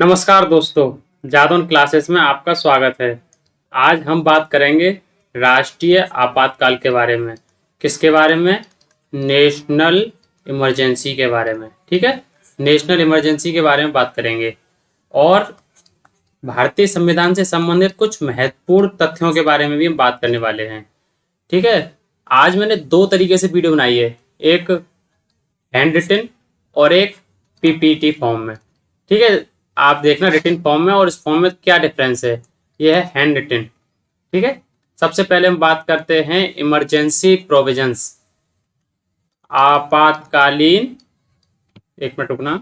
नमस्कार दोस्तों, जादौन क्लासेस में आपका स्वागत है। आज हम बात करेंगे राष्ट्रीय आपातकाल के बारे में। किसके बारे में? नेशनल इमरजेंसी के बारे में। ठीक है, नेशनल इमरजेंसी के बारे में बात करेंगे और भारतीय संविधान से संबंधित कुछ महत्वपूर्ण तथ्यों के बारे में भी हम बात करने वाले हैं। ठीक है, आज मैंने दो तरीके से वीडियो बनाई है, एक हैंड रिटन और एक पीपीटी फॉर्म में। ठीक है, आप देखना रिटन फॉर्म में और इस फॉर्म में क्या डिफरेंस है। ये है हैंड रिटन। ठीक है, सबसे पहले हम बात करते हैं इमरजेंसी प्रोविजंस, आपातकालीन। एक मिनट रुकना,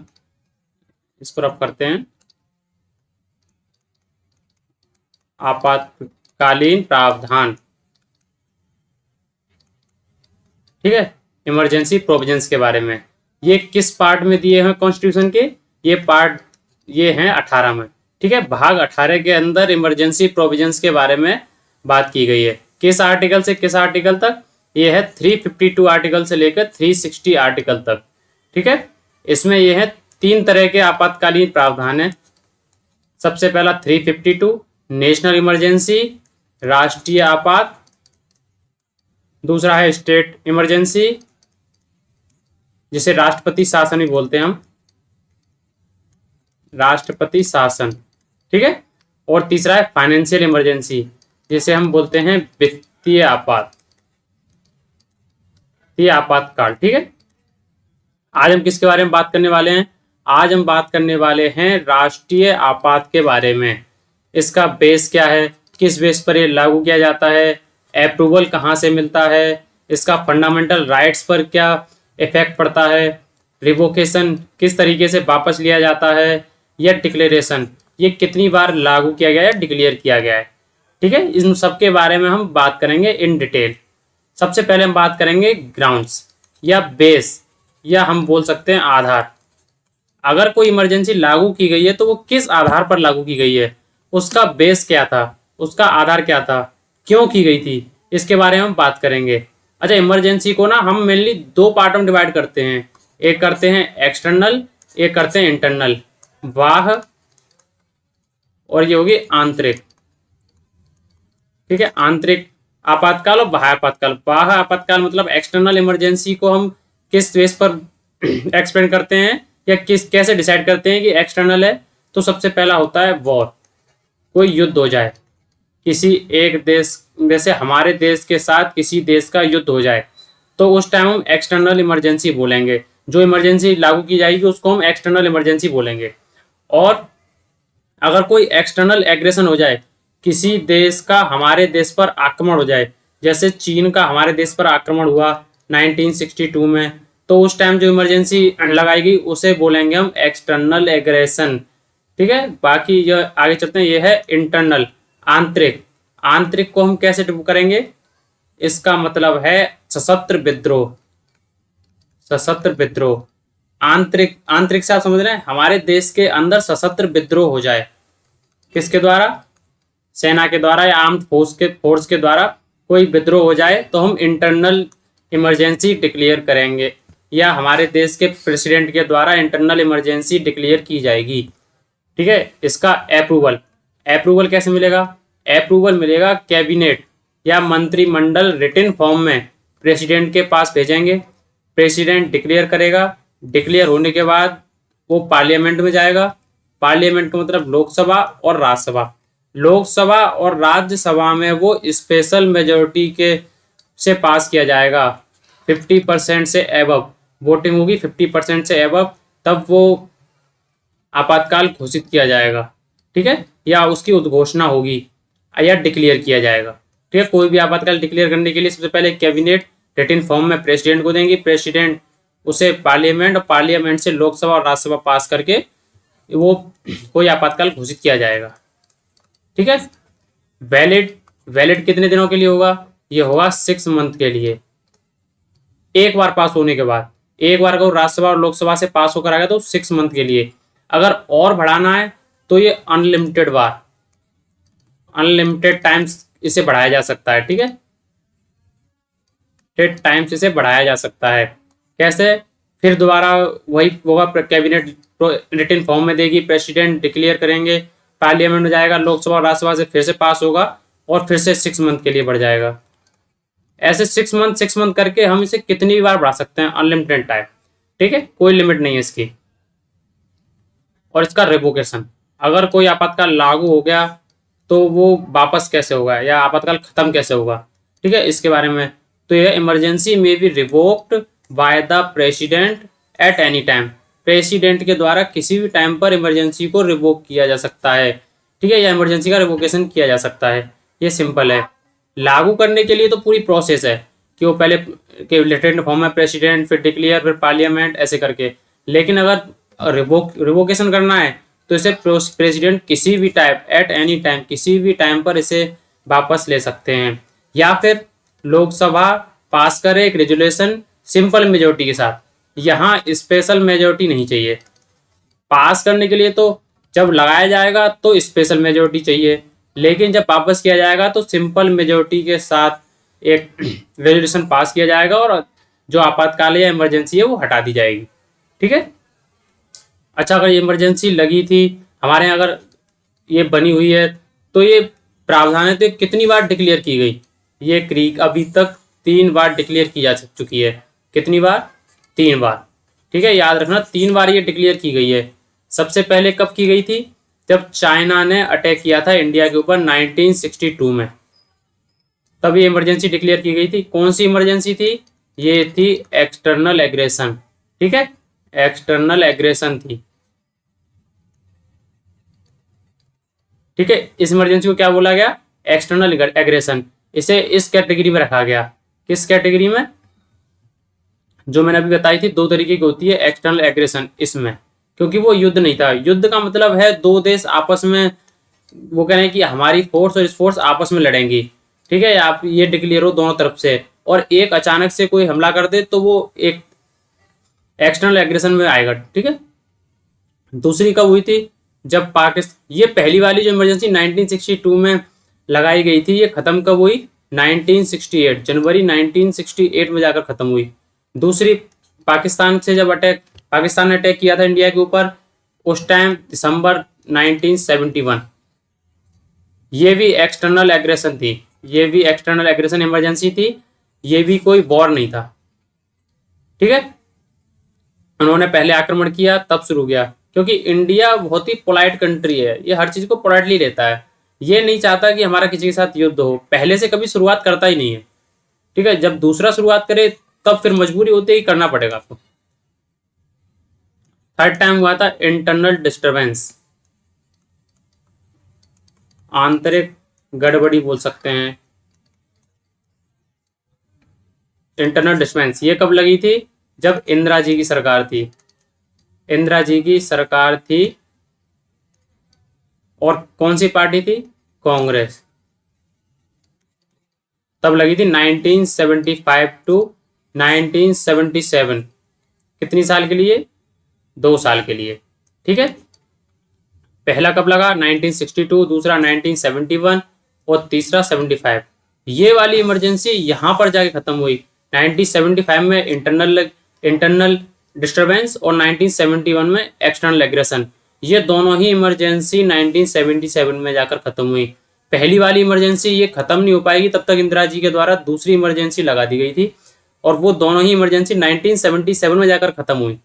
इसको रब करते हैं। आपातकालीन प्रावधान। ठीक है, इमरजेंसी प्रोविजंस के बारे में। ये किस पार्ट में दिए हैं कॉन्स्टिट्यूशन के? ये हैं 18 में। ठीक है, भाग 18 के अंदर इमरजेंसी प्रोविजंस के बारे में बात की गई है। किस आर्टिकल से किस आर्टिकल तक? ये है 352 आर्टिकल से लेकर 360 आर्टिकल तक। ठीक है, इसमें ये है 3 तरह के आपातकालीन प्रावधान है। सबसे पहला 352 नेशनल इमरजेंसी, राष्ट्रीय आपात। दूसरा है स्टेट इमरजेंसी, जिसे राष्ट्रपति शासन भी बोलते हैं हम, राष्ट्रपति शासन। ठीक है, और तीसरा है फाइनेंशियल इमरजेंसी, जिसे हम बोलते हैं वित्तीय आपातकाल। ठीक है, आज हम किसके बारे में बात करने वाले हैं? आज हम बात करने वाले हैं राष्ट्रीय आपात के बारे में। इसका बेस क्या है, किस बेस पर ये लागू किया जाता है, अप्रूवल कहाँ से मिलता है, इसका फंडामेंटल राइट्स पर क्या इफेक्ट पड़ता है, रिवोकेशन किस तरीके से वापस लिया जाता है, या डिक्लेरेशन ये कितनी बार लागू किया गया है, डिक्लेयर किया गया है। ठीक है, इन सब के बारे में हम बात करेंगे इन डिटेल। सबसे पहले हम बात करेंगे ग्राउंड्स या बेस, या हम बोल सकते हैं आधार। अगर कोई इमरजेंसी लागू की गई है तो वो किस आधार पर लागू की गई है, उसका बेस क्या था, उसका आधार क्या था, क्यों की गई थी, इसके बारे में हम बात करेंगे। अच्छा, इमरजेंसी को ना हम मेनली 2 पार्ट में डिवाइड करते हैं। एक करते हैं एक्सटर्नल, एक करते हैं इंटरनल, बाह्य, और ये होगी आंतरिक। ठीक है, आंतरिक आपातकाल और बाह्य आपातकाल। बाह्य आपातकाल मतलब एक्सटर्नल इमरजेंसी को हम किस बेस पर एक्सपेंड करते हैं या कैसे डिसाइड करते हैं कि एक्सटर्नल है। तो सबसे पहला होता है वॉर, कोई युद्ध हो जाए, किसी एक देश, जैसे हमारे देश के साथ किसी देश का युद्ध हो जाए, तो उस टाइम हम एक्सटर्नल इमरजेंसी बोलेंगे। जो इमरजेंसी लागू की जाएगी उसको हम एक्सटर्नल इमरजेंसी बोलेंगे। और अगर कोई एक्सटर्नल एग्रेशन हो जाए, किसी देश का हमारे देश पर आक्रमण हो जाए, जैसे चीन का हमारे देश पर आक्रमण हुआ 1962 में, तो उस टाइम जो इमरजेंसी लगाएगी उसे बोलेंगे हम एक्सटर्नल एग्रेशन। ठीक है, बाकी जो आगे चलते हैं, ये है इंटरनल, आंतरिक। आंतरिक को हम कैसे करेंगे? इसका मतलब है सशस्त्र विद्रोह। सशस्त्र विद्रोह, आंतरिक, आंतरिक से आप समझ रहे हैं, हमारे देश के अंदर सशस्त्र विद्रोह हो जाए, किसके द्वारा? सेना के द्वारा या आर्म्ड फोर्स के द्वारा कोई विद्रोह हो जाए तो हम इंटरनल इमरजेंसी डिक्लेयर करेंगे, या हमारे देश के प्रेसिडेंट के द्वारा इंटरनल इमरजेंसी डिक्लेयर की जाएगी। ठीक है, इसका अप्रूवल कैसे मिलेगा? अप्रूवल मिलेगा कैबिनेट या मंत्रिमंडल रिटन फॉर्म में प्रेसिडेंट के पास भेजेंगे, प्रेसिडेंट डिक्लेयर करेगा, डिक्लेयर होने के बाद वो पार्लियामेंट में जाएगा। पार्लियामेंट का मतलब लोकसभा और राज्यसभा। लोकसभा और राज्यसभा में वो स्पेशल मेजोरिटी के से पास किया जाएगा। 50% से एबव वोटिंग होगी, 50% से एबव, तब वो आपातकाल घोषित किया जाएगा। ठीक है, या उसकी उद्घोषणा होगी या डिक्लेयर किया जाएगा। ठीक है, कोई भी आपातकाल डिक्लेयर करने के लिए सबसे पहले कैबिनेट रिटन फॉर्म में प्रेसिडेंट को देंगे, प्रेसिडेंट उसे पार्लियामेंट, और पार्लियामेंट से लोकसभा और राज्यसभा पास करके वो कोई आपातकाल घोषित किया जाएगा। ठीक है, वैलिड कितने दिनों के लिए होगा? ये होगा 6 मंथ के लिए। एक बार पास होने के बाद, एक बार अगर राज्यसभा और लोकसभा से पास होकर आ गया तो 6 मंथ के लिए। अगर और बढ़ाना है तो ये अनलिमिटेड बार, अनलिमिटेड टाइम्स इसे बढ़ाया जा सकता है। ठीक है, टाइम्स इसे बढ़ाया जा सकता है। कैसे? फिर दोबारा वही होगा, कैबिनेट रिटन फॉर्म में देगी, प्रेसिडेंट डिक्लेयर करेंगे, पार्लियामेंट में जाएगा, लोकसभा और राज्यसभा से फिर से पास होगा और फिर से 6 मंथ के लिए बढ़ जाएगा। ऐसे 6 मंथ करके हम इसे कितनी भी बार बढ़ा सकते हैं, अनलिमिटेड टाइम, ठीक है, कोई लिमिट नहीं है इसकी। और इसका रिवोकेशन, अगर कोई आपातकाल लागू हो गया तो वो वापस कैसे होगा या आपातकाल खत्म कैसे होगा, ठीक है, इसके बारे में। तो यह इमरजेंसी में be revoked by the president at any time, president के द्वारा किसी भी टाइम पर इमरजेंसी को रिवोक किया जा सकता है, ठीक है, या इमरजेंसी का रिवोकेशन किया जा सकता है। ये सिंपल है। लागू करने के लिए तो पूरी प्रोसेस है कि वो पहले के रिटन फॉर्म में प्रेसिडेंट, फिर डिक्लेयर, फिर पार्लियामेंट, ऐसे करके। लेकिन अगर रिवोकेशन करना है तो इसे प्रेसिडेंट किसी भी टाइम, एट एनी टाइम, किसी भी टाइम पर इसे वापस ले सकते हैं, या फिर लोकसभा पास करे एक रेजुलेशन सिंपल मेजोरिटी के साथ। यहाँ स्पेशल मेजोरिटी नहीं चाहिए पास करने के लिए, तो जब लगाया जाएगा तो स्पेशल मेजोरिटी चाहिए, लेकिन जब वापस किया जाएगा तो सिंपल मेजोरिटी के साथ एक रेजोल्यूशन पास किया जाएगा और जो आपातकाल या इमरजेंसी है वो हटा दी जाएगी, ठीक है। अच्छा, अगर ये इमरजेंसी लगी थी हमारे यहाँ, अगर ये बनी हुई है तो ये प्रावधान है, तो कितनी बार डिक्लेयर की गई, ये क्रीक अभी तक 3 बार डिक्लेयर की जा चुकी है। कितनी बार? 3 बार, ठीक है, याद रखना 3 बार ये डिक्लेयर की गई है। सबसे पहले कब की गई थी? जब चाइना ने अटैक किया था इंडिया के ऊपर 1962 में, तब ये इमरजेंसी डिक्लेयर की गई थी। कौन सी इमरजेंसी थी? ये थी एक्सटर्नल एग्रेशन, ठीक है, एक्सटर्नल एग्रेशन थी, ठीक है। इस इमरजेंसी को क्या बोला गया? External aggression. इसे इस कैटेगरी में रखा गया। किस कैटेगरी में? जो मैंने अभी बताई थी 2 तरीके की होती है एक्सटर्नल एग्रेशन, इसमें, क्योंकि वो युद्ध नहीं था। युद्ध का मतलब है 2 देश आपस में, वो कह रहे हैं कि हमारी फोर्स और इस फोर्स आपस में लड़ेंगी, ठीक है, आप ये डिक्लेयर हो दोनों तरफ से, और एक अचानक से कोई हमला कर दे तो वो एक एक्सटर्नल एग्रेशन में आएगा, ठीक है। दूसरी कब हुई थी? जब पाकिस्तान, ये पहली वाली जो इमरजेंसी 1962 में लगाई गई थी, ये खत्म कब हुई? 1968, जनवरी 1968 में जाकर खत्म हुई। दूसरी, पाकिस्तान से जब पाकिस्तान ने अटैक किया था इंडिया के ऊपर, उस टाइम दिसंबर 1971, ये भी एक्सटर्नल एग्रेशन थी, ये भी एक्सटर्नल एग्रेशन इमरजेंसी थी, ये भी कोई वॉर नहीं था, ठीक है। उन्होंने पहले आक्रमण किया तब शुरू किया, क्योंकि इंडिया बहुत ही पोलाइट कंट्री है, ये हर चीज को पोलाइटली लेता है, ये नहीं चाहता कि हमारा किसी के साथ युद्ध हो, पहले से कभी शुरुआत करता ही नहीं है, ठीक है। जब दूसरा शुरुआत करे तब फिर मजबूरी होती है, करना पड़ेगा आपको। थर्ड टाइम हुआ था इंटरनल डिस्टरबेंस, आंतरिक गड़बड़ी बोल सकते हैं, इंटरनल डिस्टरबेंस। ये कब लगी थी? जब इंदिरा जी की सरकार थी, इंदिरा जी की सरकार थी, और कौन सी पार्टी थी? कांग्रेस। तब लगी थी 1975 टू 1977, कितनी साल के लिए? 2 साल के लिए, ठीक है। पहला कब लगा? 1962, दूसरा 1971 और तीसरा 75। ये वाली इमरजेंसी यहां पर जाके खत्म हुई 1975 में इंटरनल डिस्टरबेंस और 1971 में एक्सटर्नल एग्रेशन। ये दोनों ही इमरजेंसी 1977 में जाकर खत्म हुई। पहली वाली इमरजेंसी ये खत्म नहीं हो पाएगी तब तक इंदिरा जी के द्वारा दूसरी इमरजेंसी लगा दी गई थी, और वो दोनों ही इमरजेंसी 1977 में जाकर खत्म हुई।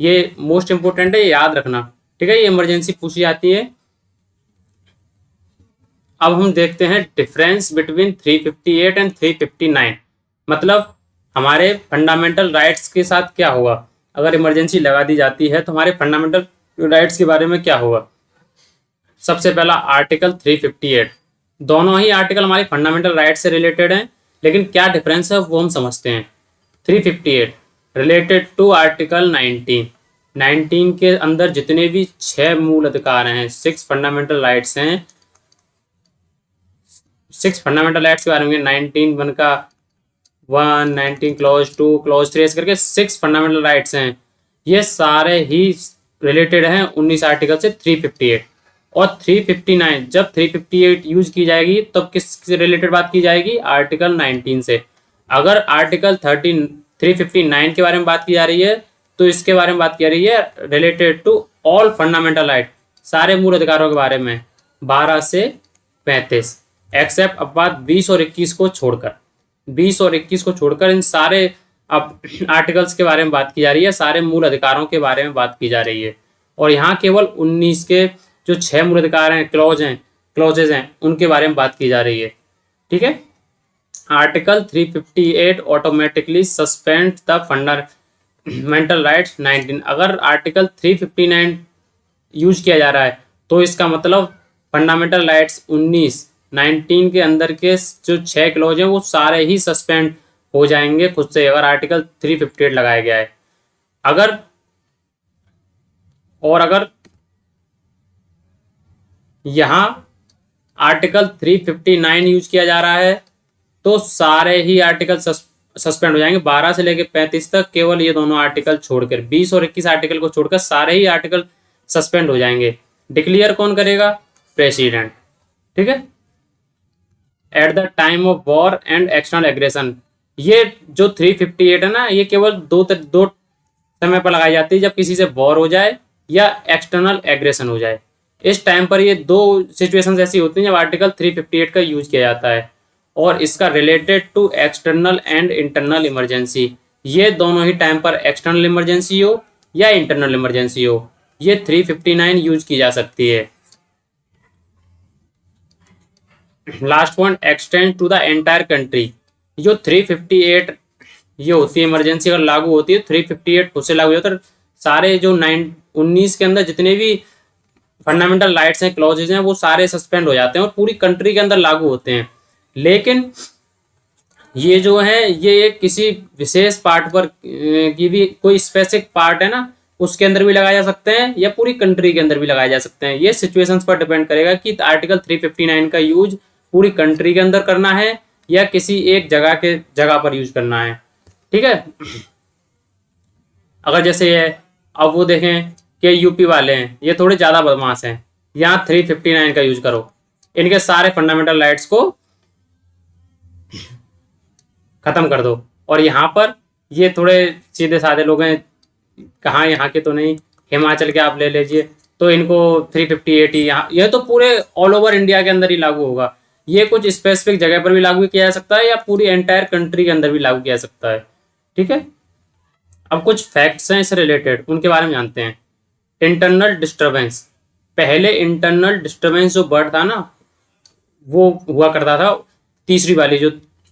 ये मोस्ट इंपोर्टेंट है, याद रखना, ठीक है, ये इमरजेंसी पूछी जाती है। अब हम देखते हैं डिफरेंस बिटवीन 358 एंड 359, मतलब हमारे फंडामेंटल राइट्स के साथ क्या होगा अगर इमरजेंसी लगा दी जाती है, तो हमारे फंडामेंटल राइट्स के बारे में क्या होगा। सबसे पहला आर्टिकल 358, दोनों ही आर्टिकल हमारे फंडामेंटल राइट्स से रिलेटेड हैं, लेकिन क्या डिफरेंस है वो हम समझते हैं। 358 रिलेटेड टू आर्टिकल 19 के अंदर जितने भी 6 मूल अधिकार हैं, 6 फंडामेंटल राइट्स हैं, 6 फंडामेंटल राइट्स के बारे में 19(1) का 1, 19 क्लॉज 2, क्लॉज 3 करके 6 फंडामेंटल राइट्स हैं। ये सारे ही रिलेटेड हैं 19 आर्टिकल से 358 और 359। जब 358 यूज की जाएगी तब किस रिलेटेड बात की जाएगी? आर्टिकल 19 से। अगर आर्टिकल 359 के बारे में बात की जा रही है तो इसके बारे में बात की जा रही है related to all fundamental right, सारे मूल अधिकारों के बारे में 12 से 35, एक्सेप्ट अपवाद 20 और 21 को छोड़कर। 20 और 21 को छोड़कर इन सारे अब आर्टिकल्स के बारे में बात की जा रही है, सारे मूल अधिकारों के बारे में बात की जा रही है। और यहाँ केवल 19 के जो 6 मूल अधिकार हैं, क्लॉजेज हैं, उनके बारे में बात की जा रही है। ठीक है। Article 358 automatically suspend the fundamental rights 19। अगर आर्टिकल 359 यूज किया जा रहा है तो इसका मतलब फंडामेंटल राइट्स 19 के अंदर के जो 6 क्लॉज हैं वो सारे ही सस्पेंड हो जाएंगे खुद से, अगर आर्टिकल 358 लगाया गया है। अगर यहां आर्टिकल 359 यूज किया जा रहा है तो सारे ही आर्टिकल सस्पेंड हो जाएंगे, 12 से लेकर 35 तक, केवल ये दोनों आर्टिकल छोड़कर, 20 और 21 आर्टिकल को छोड़कर सारे ही आर्टिकल सस्पेंड हो जाएंगे। डिक्लेयर कौन करेगा? प्रेसिडेंट। ठीक है। At the time of war and external aggression, ये जो 358 है ना, ये केवल दो समय पर लगाई जाती है, जब किसी से वॉर हो जाए या एक्सटर्नल एग्रेशन हो जाए। इस टाइम पर ये दो सिचुएशंस ऐसी होती हैं जब आर्टिकल 358 का यूज किया जाता है, और इसका related to external and internal emergency, ये दोनों ही टाइम पर एक्सटर्नल इमरजेंसी हो या इंटरनल इमरजेंसी हो, ये 359 यूज की जा सकती है। Last point, extend to the entire country. जो 358 ये होती है इमरजेंसी अगर लागू होती है, 358 खुद से लागू होता है, सारे जो 19 के अंदर जितने भी फंडामेंटल राइट्स हैं, क्लॉजेज हैं, वो सारे सस्पेंड हो जाते हैं और पूरी कंट्री के अंदर लागू होते हैं। लेकिन ये जो है ये किसी विशेष पार्ट पर की भी कोई स्पेसिफिक पार्ट है ना, उसके अंदर भी लगाए जा सकते हैं या पूरी कंट्री के अंदर भी लगाए जा सकते हैं। ये सिचुएशंस पर डिपेंड करेगा कि आर्टिकल 359 का यूज पूरी कंट्री के अंदर करना है या किसी एक जगह पर यूज करना है। ठीक है। अगर जैसे ये अब वो देखें कि यूपी वाले हैं, ये थोड़े ज्यादा बदमाश हैं, यहाँ 359 का यूज करो, इनके सारे फंडामेंटल राइट्स को खत्म कर दो। और यहाँ पर ये थोड़े सीधे साधे लोग हैं, कहाँ यहाँ के तो नहीं, हिमाचल के आप ले लीजिए, तो इनको 358 ही यहाँ, यह तो पूरे ऑल ओवर इंडिया के अंदर ही लागू होगा। ये कुछ स्पेसिफिक जगह पर भी लागू किया जा सकता है या पूरी एंटायर कंट्री के अंदर भी लागू किया जा सकता है। ठीक है। अब कुछ फैक्ट्स हैं इससे रिलेटेड, उनके बारे में जानते हैं। इंटरनल डिस्टर्बेंस, पहले इंटरनल डिस्टर्बेंस जो वर्ड था ना, वो हुआ करता था, तीसरी वाली जो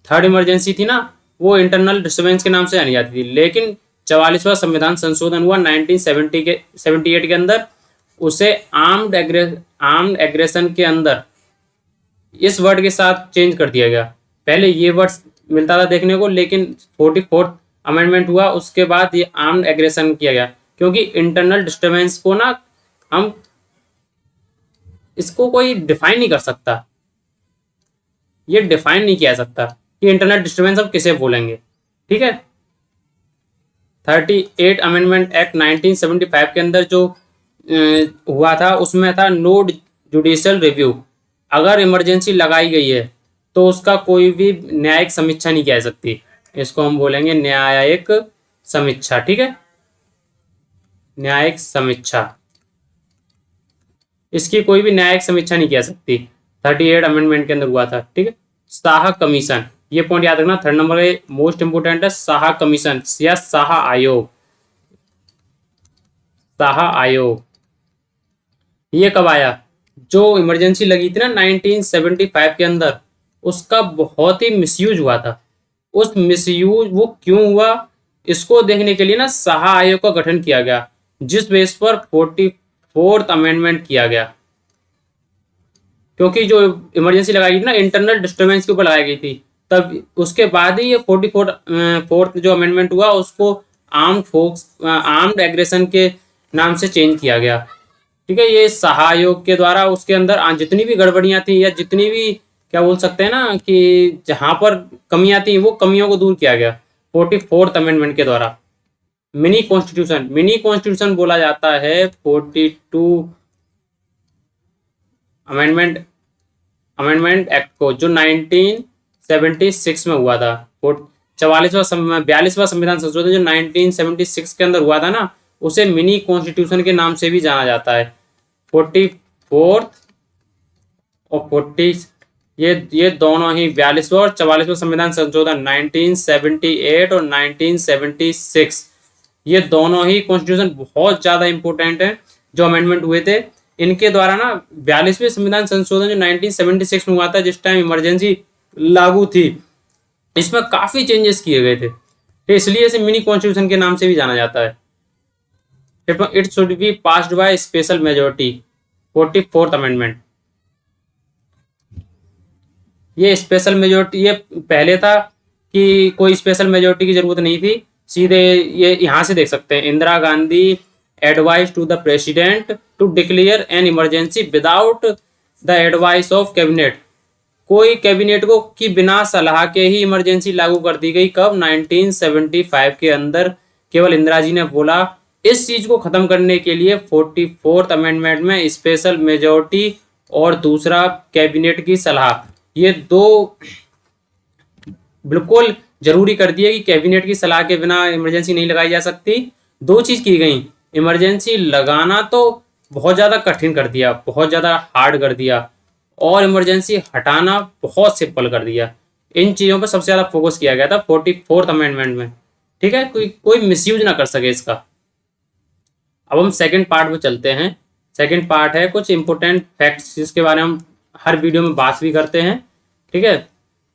थर्ड इमरजेंसी थी ना, वो इंटरनल डिस्टर्बेंस के नाम से जानी जाती थी। लेकिन 44वां संविधान संशोधन हुआ 1978 के अंदर, उसे आर्म्ड एग्रेशन के अंदर इस वर्ड के साथ चेंज कर दिया गया। पहले ये वर्ड मिलता था देखने को, लेकिन 44th अमेंडमेंट हुआ, उसके बाद ये आर्म्ड एग्रेशन किया गया, क्योंकि इंटरनल डिस्टर्बेंस को ना हम इसको कोई डिफाइन नहीं कर सकता, ये डिफाइन नहीं किया जा सकता कि इंटरनल डिस्टर्बेंस हम किसे बोलेंगे। ठीक है। 38 अमेंडमेंट एक्ट 1975 के अंदर जो हुआ था, उसमें था नो जुडिशियल रिव्यू, अगर इमरजेंसी लगाई गई है तो उसका कोई भी न्यायिक समीक्षा नहीं की जा सकती, इसको हम बोलेंगे न्यायिक समीक्षा। ठीक है। न्यायिक समीक्षा, इसकी कोई भी न्यायिक समीक्षा नहीं की जा सकती, 38 अमेंडमेंट के अंदर हुआ था। ठीक है। शाह कमीशन, ये पॉइंट याद रखना, थर्ड नंबर पे मोस्ट इंपोर्टेंट है, शाह कमीशन या शाह आयोग। शाह आयोग ये कब आया? जो इमरजेंसी लगी थी ना 1975 के अंदर, उसका बहुत ही मिसयूज हुआ था। उस मिसयूज वो क्यों हुआ, इसको देखने के लिए ना शाह आयोग का गठन किया गया, जिस बेस पर 44th अमेंडमेंट किया गया। क्योंकि जो इमरजेंसी लगाई गई थी ना इंटरनल डिस्टर्बेंस के ऊपर लगाई गई थी, तब उसके बाद ही ये 44th जो अमेंडमेंट हुआ उसको आर्म्ड एग्रेशन के नाम से चेंज किया गया। ठीक है। ये शाह आयोग के द्वारा उसके अंदर जितनी भी गड़बड़ियां थी या जितनी भी क्या बोल सकते हैं ना कि जहां पर कमियां थी, वो कमियों को दूर किया गया 44th अमेंडमेंट के द्वारा। मिनी कॉन्स्टिट्यूशन बोला जाता है 42 अमेंडमेंट एक्ट को, जो 1976 में हुआ था। 42वां संविधान संशोधन जो 1976 के अंदर हुआ था ना, उसे मिनी कॉन्स्टिट्यूशन के नाम से भी जाना जाता है। 44th और 40, ये दोनों ही 42वां और 44वां संविधान संशोधन 1978 और 1976, ये दोनों ही कॉन्स्टिट्यूशन बहुत ज्यादा इंपॉर्टेंट है जो अमेंडमेंट हुए थे। इनके द्वारा ना 42वें संविधान संशोधन जो 1976 में हुआ था, जिस टाइम इमरजेंसी लागू थी, इसमें काफी चेंजेस किए गए थे, तो इसलिए इसे मिनी कॉन्स्टिट्यूशन के नाम से भी जाना जाता है। It should be passed by special majority, 44th amendment. ये स्पेशल मेजोरिटी, ये पहले था कि कोई स्पेशल मेजोरिटी की जरूरत नहीं थी, सीधे ये यहां से देख सकते हैं, Indira Gandhi advice to the president to declare an emergency without the advice of cabinet. कोई कैबिनेट को की बिना सलाह के ही इमरजेंसी लागू कर दी गई। कब? 1975 के अंदर। केवल इंदिरा जी ने बोला। इस चीज को खत्म करने के लिए 44th अमेंडमेंट में स्पेशल मेजोरिटी और दूसरा कैबिनेट की सलाह, ये दो बिल्कुल जरूरी कर दिए कि कैबिनेट की सलाह के बिना इमरजेंसी नहीं लगाई जा सकती। दो चीज की गई, इमरजेंसी लगाना तो बहुत ज्यादा कठिन कर दिया, बहुत ज्यादा हार्ड कर दिया, और इमरजेंसी हटाना बहुत सिंपल कर दिया। इन चीजों पर सबसे ज्यादा फोकस किया गया था 44th अमेंडमेंट में। ठीक है, कोई मिसयूज ना कर सके इसका। अब हम सेकंड पार्ट में चलते हैं। सेकंड पार्ट है कुछ इंपोर्टेंट फैक्ट्स जिसके बारे में हम हर वीडियो में बात भी करते हैं। ठीक है,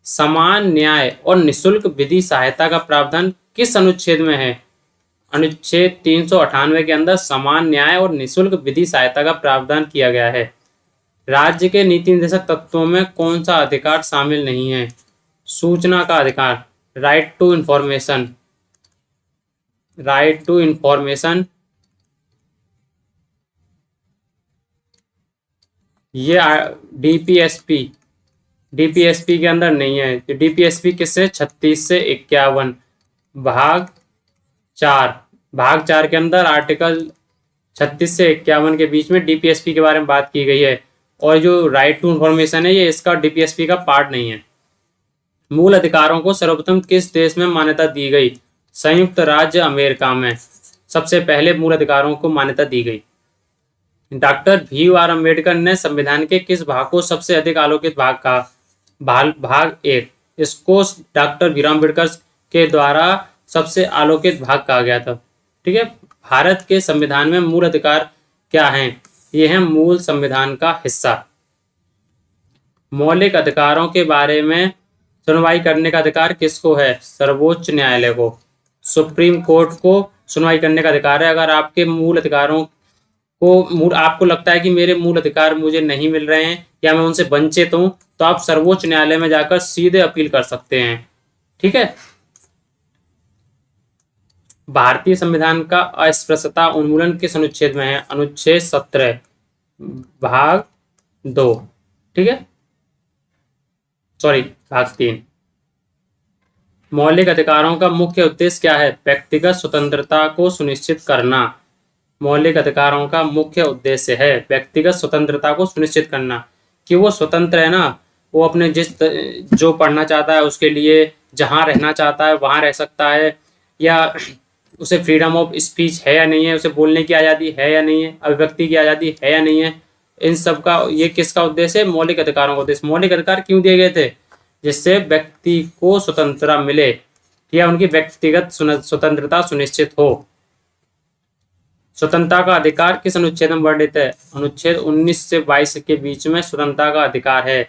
समान न्याय और निशुल्क विधि सहायता का प्रावधान किस अनुच्छेद में है? अनुच्छेद 398 के अंदर समान न्याय और निशुल्क विधि सहायता का प्रावधान किया गया है। राज्य के नीति निर्देशक तत्वों में कौन सा अधिकार शामिल नहीं है? सूचना का अधिकार, right to information, right to information, ये डीपीएसपी, डीपीएसपी के अंदर नहीं है। डीपीएसपी किससे? 36 से 51 भाग 4, भाग 4 के अंदर आर्टिकल 36 से 51 के बीच में डीपीएसपी के बारे में बात की गई है। और जो राइट टू इंफॉर्मेशन है, ये इसका डीपीएसपी का पार्ट नहीं है। मूल अधिकारों को सर्वप्रथम किस देश में मान्यता दी गई? संयुक्त राज्य अमेरिका में सबसे पहले मूल अधिकारों को मान्यता दी गई। डॉक्टर भीम आर अम्बेडकर ने संविधान के किस भाग को सबसे अधिक आलोकित भाग कहा? भाग 1, इसको डॉक्टर भीमराव अम्बेडकर के द्वारा सबसे आलोकित भाग कहा गया था। ठीक है, भारत के संविधान में मूल अधिकार क्या हैं? ये है मूल संविधान का हिस्सा। मौलिक अधिकारों के बारे में सुनवाई करने का अधिकार किसको है? सर्वोच्च न्यायालय को, सुप्रीम कोर्ट को सुनवाई करने का अधिकार है। अगर आपके मूल अधिकारों को आपको लगता है कि मेरे मूल अधिकार मुझे नहीं मिल रहे हैं या मैं उनसे वंचित हूं, तो आप सर्वोच्च न्यायालय में जाकर सीधे अपील कर सकते हैं। ठीक है, भारतीय संविधान का अस्पृश्यता उन्मूलन किस अनुच्छेद में है? अनुच्छेद 17 भाग 2। ठीक है, सॉरी, भाग 3। मौलिक अधिकारों का मुख्य उद्देश्य क्या है? व्यक्तिगत स्वतंत्रता को सुनिश्चित करना। मौलिक अधिकारों का मुख्य उद्देश्य है व्यक्तिगत स्वतंत्रता को सुनिश्चित करना, कि वो स्वतंत्र है ना, वो अपने जो पढ़ना चाहता है उसके लिए, जहाँ रहना चाहता है वहाँ रह सकता है, या उसे फ्रीडम ऑफ स्पीच है या नहीं है, उसे बोलने की आज़ादी है या नहीं है, अभिव्यक्ति की आज़ादी है या नहीं है। इन सब का ये किसका उद्देश्य है? मौलिक अधिकारों का उद्देश्य। मौलिक अधिकार क्यों दिए गए थे? जिससे व्यक्ति को स्वतंत्रता मिले या उनकी व्यक्तिगत स्वतंत्रता सुनिश्चित हो। स्वतंत्रता का अधिकार किस अनुच्छेद में वर्णित है? अनुच्छेद 19 से 22 के बीच में स्वतंत्रता का अधिकार है,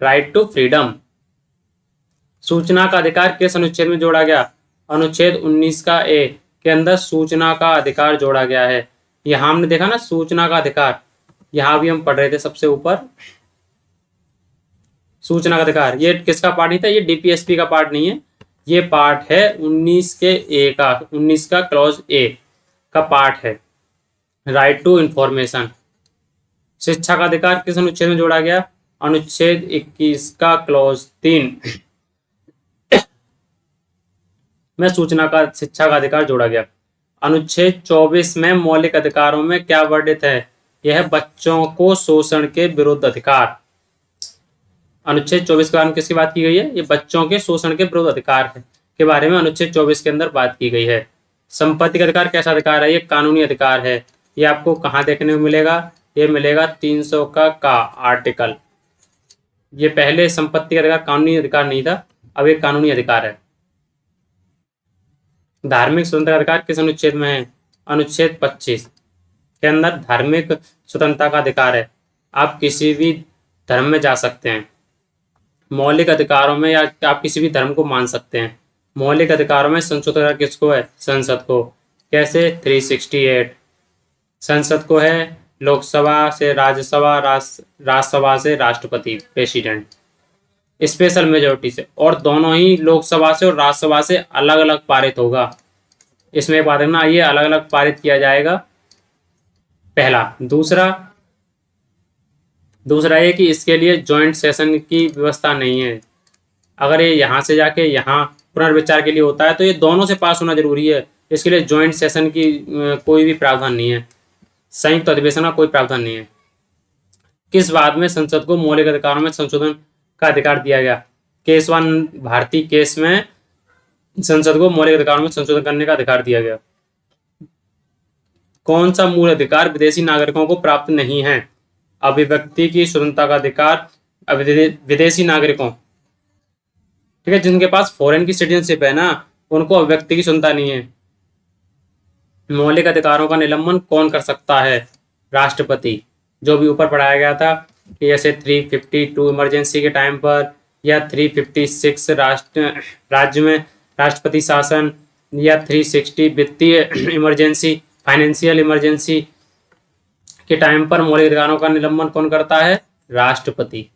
राइट टू फ्रीडम। सूचना का अधिकार किस अनुच्छेद में जोड़ा गया? अनुच्छेद 19 का ए के अंदर सूचना का अधिकार जोड़ा गया है। यहां हमने देखा ना सूचना का अधिकार, यहां भी हम पढ़ रहे थे सबसे ऊपर, सूचना का अधिकार। ये किसका पार्ट नहीं था? ये डीपीएसपी का पार्ट नहीं है, ये पार्ट है 19 के ए का, 19 का क्लॉज ए का पार्ट है, राइट टू इंफॉर्मेशन। शिक्षा का अधिकार किस अनुच्छेद में जोड़ा गया? अनुच्छेद 21 का क्लॉज 3 में सूचना का शिक्षा का अधिकार जोड़ा गया। अनुच्छेद 24 में मौलिक अधिकारों में क्या वर्णित है? यह बच्चों को शोषण के विरुद्ध अधिकार। अनुच्छेद 24 के बारे में किसकी बात की गई है? ये बच्चों के शोषण के विरुद्ध अधिकार है के बारे में अनुच्छेद 24 के अंदर बात की गई है। संपत्ति का अधिकार कैसा अधिकार है? ये कानूनी अधिकार है। ये आपको कहाँ देखने को मिलेगा? ये मिलेगा 300 का आर्टिकल। ये पहले संपत्ति का अधिकार कानूनी अधिकार नहीं था, अब एक कानूनी अधिकार है। धार्मिक स्वतंत्रता अधिकार किस अनुच्छेद में है? अनुच्छेद 25 के अंदर धार्मिक स्वतंत्रता का अधिकार है। आप किसी भी धर्म में जा सकते हैं। मौलिक अधिकारों में, या आप किसी भी धर्म को मान सकते हैं। मौलिक अधिकारों में संशोधन किसको है? संसद को। कैसे? 368 संसद को है, लोकसभा से राज्यसभा, राज्यसभा से राष्ट्रपति प्रेसिडेंट, स्पेशल मेजोरिटी से, और दोनों ही लोकसभा से और राज्यसभा से अलग अलग पारित होगा। इसमें बात है ना, ये अलग अलग पारित किया जाएगा, पहला। दूसरा ये कि इसके लिए जॉइंट सेशन की व्यवस्था नहीं है। अगर ये यहाँ से जाके यहाँ पुनर्विचार के लिए होता है तो ये दोनों से पास होना जरूरी है। इसके लिए जॉइंट सेशन की कोई भी प्रावधान नहीं है, संयुक्त अधिवेशन का कोई प्रावधान नहीं है। किस बात में संसद को मौलिक अधिकारों में संशोधन का अधिकार दिया गया? केशवान भारती केस में संसद को मौलिक अधिकारों में संशोधन करने का अधिकार दिया गया। कौन सा मूल अधिकार विदेशी नागरिकों को प्राप्त नहीं है? अभिव्यक्ति की स्वतंत्रता का अधिकार विदेशी नागरिकों, ठीक है, जिनके पास फॉरेन की सिटीजनशिप है ना, उनको अभिव्यक्ति की स्वतंत्रता नहीं है। मौलिक अधिकारों का निलंबन कौन कर सकता है? राष्ट्रपति। जो भी ऊपर पढ़ाया गया था कि जैसे 352 इमरजेंसी के टाइम पर, या 356 राज्य में राष्ट्रपति शासन, या 360 वित्तीय इमरजेंसी, फाइनेंशियल इमरजेंसी के टाइम पर मौलिक अधिकारों का निलंबन कौन करता है? राष्ट्रपति।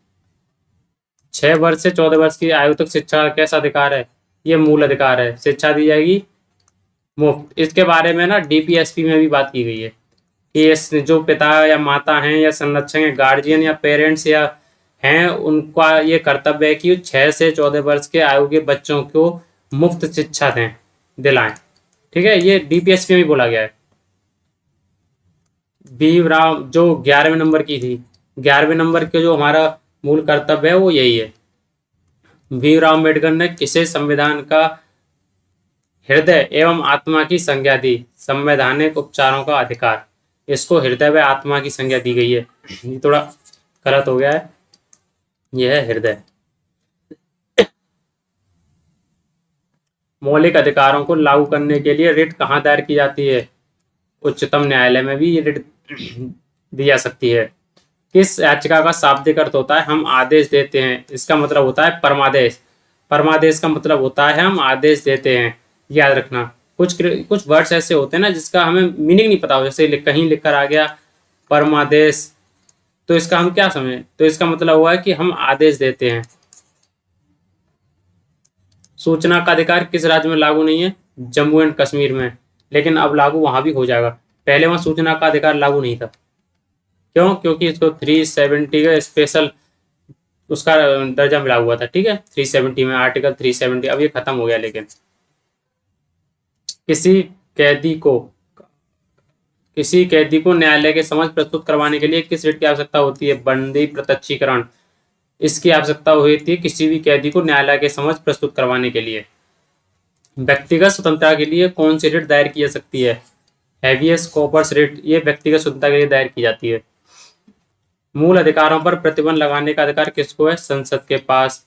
6 वर्ष से 14 वर्ष की आयु तक शिक्षा का कैसा अधिकार है? ये मूल अधिकार है। शिक्षा दी जाएगी मुफ्त। इसके बारे में ना डीपीएसपी में भी बात की गई है कि जो पिता या माता हैं या संरक्षक या गार्जियन या पेरेंट्स या हैं, उनका ये कर्तव्य है कि 6 से 14 वर्ष के आयु के बच्चों को मुफ्त शिक्षा दिलाएं। ठीक है, ये डीपीएसपी में भी बोला गया है। बी राव जो 11वें नंबर की थी, 11वें नंबर के जो हमारा मूल कर्तव्य है वो यही है। भीमराव अम्बेडकर ने किसे संविधान का हृदय एवं आत्मा की संज्ञा दी? संवैधानिक उपचारों का अधिकार, इसको हृदय व आत्मा की संज्ञा दी गई है। ये थोड़ा गलत हो गया है, यह है हृदय। मौलिक अधिकारों को लागू करने के लिए रिट कहाँ दायर की जाती है? उच्चतम न्यायालय में भी ये रिट दी जा सकती है। किस याचिका का शाब्दिक अर्थ होता है? हम आदेश देते हैं। इसका मतलब होता है परमादेश। परमादेश का मतलब होता है हम आदेश देते हैं। याद रखना, कुछ वर्ड्स ऐसे होते हैं ना जिसका हमें मीनिंग नहीं पता हो, जैसे कहीं लिखकर आ गया परमादेश, तो इसका हम क्या समझें? तो इसका मतलब हुआ है कि हम आदेश देते हैं। सूचना का अधिकार किस राज्य में लागू नहीं है? जम्मू एंड कश्मीर में, लेकिन अब लागू वहां भी हो जाएगा। पहले वहां सूचना का अधिकार लागू नहीं था। क्यों? क्योंकि इसको 370 का स्पेशल उसका दर्जा मिला हुआ था। ठीक है, 370 में, आर्टिकल 370, अब ये खत्म हो गया। लेकिन किसी कैदी को न्यायालय के समक्ष प्रस्तुत करवाने के लिए किस रिट की आवश्यकता होती है? बंदी प्रत्यक्षीकरण, इसकी आवश्यकता हुई थी किसी भी कैदी को न्यायालय के समक्ष प्रस्तुत करवाने के लिए। व्यक्तिगत स्वतंत्रता के लिए कौन सी रिट दायर की जा सकती है? हैवियस कॉर्पस रिट, ये व्यक्तिगत स्वतंत्रता के लिए दायर की जाती है। मूल अधिकारों पर प्रतिबंध लगाने का अधिकार किसको है? संसद के पास।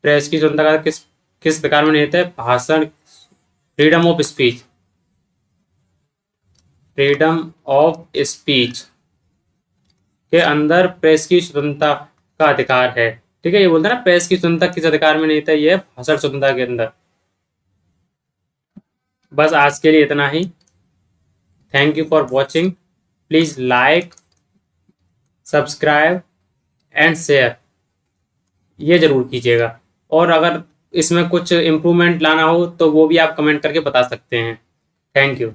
प्रेस की स्वतंत्रता का किस अधिकार में निहित है? भाषण, freedom of speech, freedom of speech के अंदर प्रेस की स्वतंत्रता का अधिकार है। ठीक है, ये बोलते हैं ना प्रेस की स्वतंत्रता किस अधिकार में निहित है? ये भाषण स्वतंत्रता के अंदर। बस आज के लिए इतना ही। Thank you for watching. Please like, subscribe and share, ये जरूर कीजिएगा। और अगर इसमें कुछ इम्प्रूवमेंट लाना हो तो वो भी आप कमेंट करके बता सकते हैं। Thank you.